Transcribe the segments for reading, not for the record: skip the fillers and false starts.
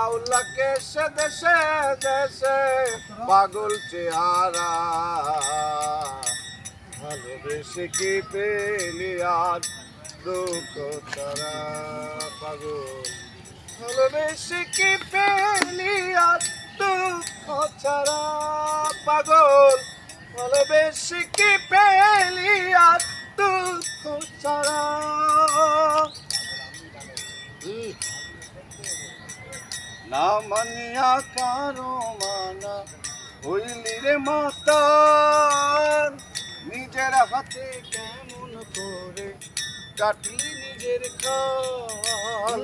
আউলাকে সে দেশে দেশে পাগল চেহারা ভালোবেসে কি পেলি আর দুঃখ ছাড়া পাগল ভালোবেসে কি পেলি আর দুঃখ ছাড়া পাগল ভালোবেসে কি পেলি আর দুঃখ ছাড়া না মানিয়া কারো মানা হইলি রে মাতা নিজের হাতে কেমন করে কাটলি নিজের খাল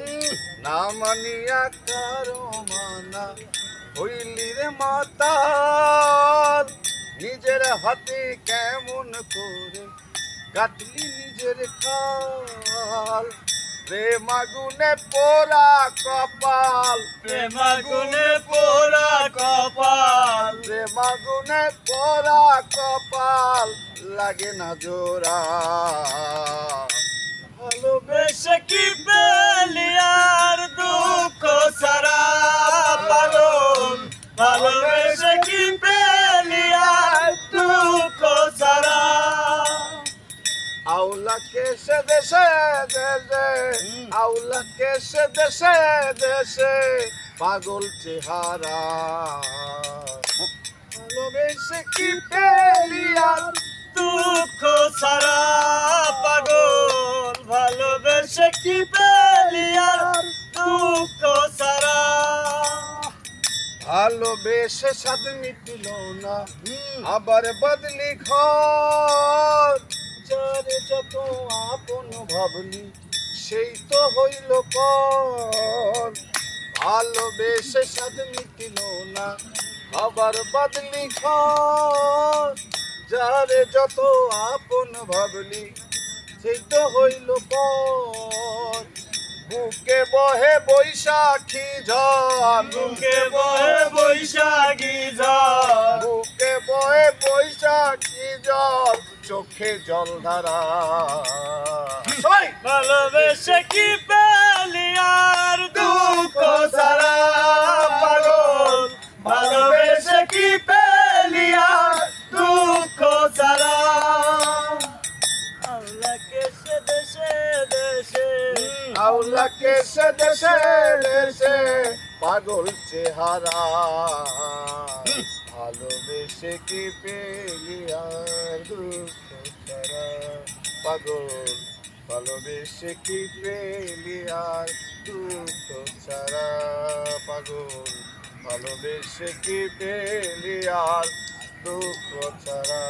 না মানিয়া কারো মানা হইলি রে মাতা নিজের হাতে কেমন করে কাটলি নিজের খাল প্রেমাগুনে পোড়া কপাল প্রেমাগুনে পোড়া কপাল প্রেমাগুনে পোড়া কপাল লাগে না জোড়া ভালোবেসে কি পেলি আর দুঃখ সারা পাগল ভালোবেসে কি পেলি আর দুঃখ সারা আউলাকে সে দেশে দেশে আউলাকে সে দেশে দেশে পাগল চেহারা ভালোবেসে কি পেলি আর দুঃখ সারা পাগল ভালোবেসে কি পেলি আর দুঃখ সারা ভালোবেসে স্বাদ মিটল না আবার বদলি ঘর যারে যত আপন ভাবলি সেই তো হইল পর ভালোবেসে স্বাদ মিটল না আবার বদলি ঘর যারে যত আপন ভাবলি সেই তো হইল পর বুকে বহে বৈশাখী ঝড় বুকে বহে বৈশাখী ঝড় বুকে বহে বৈশাখী জল চোখে জল ধারা ভালোবেসে কি পেলি আর দুঃখ সারা পাগল ভালোবেসে কি পেলি আর দুঃখ সারা আল্লাহকে সে দেশে দেশে আউলাকে সে দেশে দেশে পাগল চেহারা ভালোবেসে কি পেলি আর দুঃখ ছাড়া পাগল ভালোবেসে কি পেলি আর দুঃখ ছাড়া পাগল ভালোবেসে কি পেলি আর দুঃখ ছাড়া